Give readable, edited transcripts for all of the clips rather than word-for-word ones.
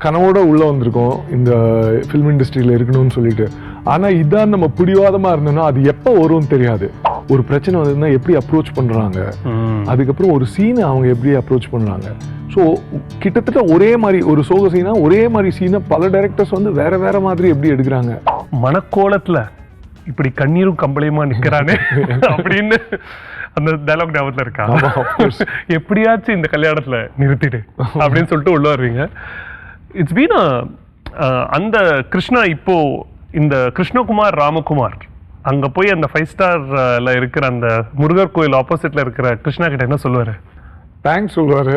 கனவோட உள்ள வந்திருக்கோம் இந்த ஃபிலிம் இண்டஸ்ட்ரியில இருக்கணும்னு சொல்லிட்டு. ஆனா இதான் நம்ம பிடிவாதமா இருந்தோம்னா அது எப்போ வரும்னு தெரியாது. ஒரு பிரச்சனை வந்ததுன்னா எப்படி அப்ரோச் பண்றாங்க, அதுக்கப்புறம் ஒரு சீனை அவங்க எப்படி அப்ரோச் பண்றாங்க. ஸோ கிட்டத்தட்ட ஒரே மாதிரி ஒரு சோக சீனா ஒரே மாதிரி சீனை பல டைரக்டர்ஸ் வந்து வேற வேற மாதிரி எப்படி எடுக்கிறாங்க. மனக்கோலத்துல இப்படி கண்ணீரும் கம்பளையுமா நிக்கிறானே அப்படின்னு அந்த டயலாக் ஞாபகத்துல இருக்கா? எப்படியாச்சும் இந்த கல்யாணத்துல நிறுத்திடு அப்படின்னு சொல்லிட்டு உள்ள வருவீங்க. இட்ஸ் பீன் அந்த கிருஷ்ணா இப்போ இந்த கிருஷ்ணகுமார் ராமகுமார் அங்க போய் அந்த 5 ஸ்டார்ல இருக்கிற அந்த முருகர் கோயில் ஆப்போசிட்ல இருக்கிற கிருஷ்ணா கிட்ட என்ன சொல்லுவாரு? தேங்க்ஸ் சொல்லுவாரு.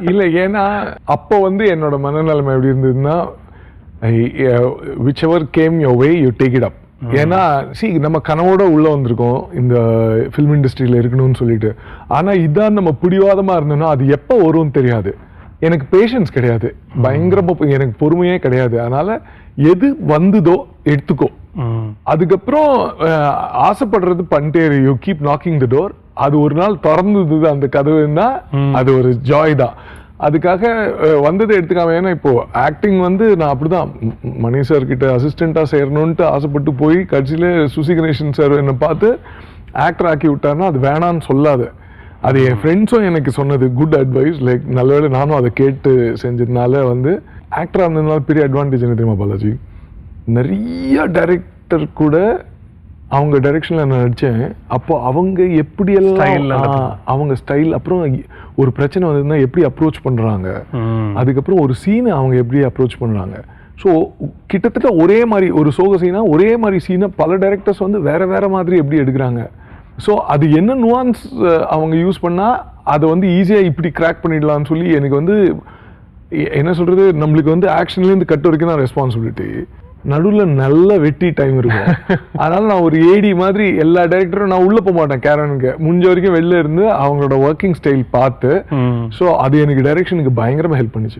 இல்லை, ஏன்னா அப்போ வந்து என்னோட மனநிலைமை எப்படி இருந்ததுன்னா, which ever came your way you take it up. ஏன்னா நம்ம கனவோட உள்ள வந்திருக்கோம் இந்த ஃபிலிம் இண்டஸ்ட்ரியில இருக்கணும்னு சொல்லிட்டு. ஆனா இதான் நம்ம பிடிவாதமா இருந்தோம்னா அது எப்போ வரும்னு தெரியாது. எனக்கு பேஷன்ஸ் கிடையாது, பயங்கரமா எனக்கு பொறுமையே கிடையாது. அதனால எது வந்ததோ எடுத்துக்கோ, அதுக்கப்புறம் ஆசைப்படுறது பண்ணிட்டே you keep knocking the door. அது ஒரு நாள் திறந்தது அந்த கதவுன்னா அது ஒரு ஜாய் தான். அதுக்காக வந்ததை எடுத்துக்காம. ஏன்னா இப்போ ஆக்டிங் வந்து நான் அப்படிதான் மணி சார் கிட்ட அசிஸ்டண்டா சேரணும்ட்டு ஆசைப்பட்டு போய் கட்சியில சுசி கணேசன் சார் என்னை பார்த்து ஆக்டர் ஆக்கி விட்டாருன்னா அது வேணான்னு சொல்லாது. அது என் ஃப்ரெண்ட்ஸும் எனக்கு சொன்னது குட் அட்வைஸ். லைக் நல்லவேளை நானும் அதை கேட்டு செஞ்சதுனால வந்து ஆக்டராக இருந்ததுனால பெரிய அட்வான்டேஜ் என்ன தெரியுமா பாலாஜி, நிறைய டைரக்டர் கூட அவங்க டைரக்ஷன்ல நான் நடிச்சேன். அப்போ அவங்க எப்படியெல்லாம் அவங்க ஸ்டைல், அப்புறம் ஒரு பிரச்சனை வந்ததுன்னா எப்படி அப்ரோச் பண்றாங்க, அதுக்கப்புறம் ஒரு சீனை அவங்க எப்படி அப்ரோச் பண்றாங்க. ஸோ கிட்டத்தட்ட ஒரே மாதிரி ஒரு சோக சீனா ஒரே மாதிரி சீனை பல டைரக்டர்ஸ் வந்து வேற வேற மாதிரி எப்படி எடுக்கிறாங்க. ஸோ அது என்ன நுவான்ஸ் அவங்க யூஸ் பண்ணால் அதை வந்து ஈஸியாக இப்படி கிராக் பண்ணிடலாம்னு சொல்லி எனக்கு வந்து என்ன சொல்கிறது, நம்மளுக்கு வந்து ஆக்ஷன்லேருந்து கட் வரைக்கும் தான் ரெஸ்பான்சிபிலிட்டி. நடுவில் நல்ல வெட்டி டைம் இருக்கும். அதனால நான் ஒரு ஏடி மாதிரி எல்லா டைரக்டரும் நான் உள்ளே போக மாட்டேன் கேரனுக்கு, முடிஞ்ச வரைக்கும் வெளில இருந்து அவங்களோட ஒர்க்கிங் ஸ்டைல் பார்த்து. ஸோ அது எனக்கு டைரக்ஷனுக்கு பயங்கரமாக ஹெல்ப் பண்ணிச்சு.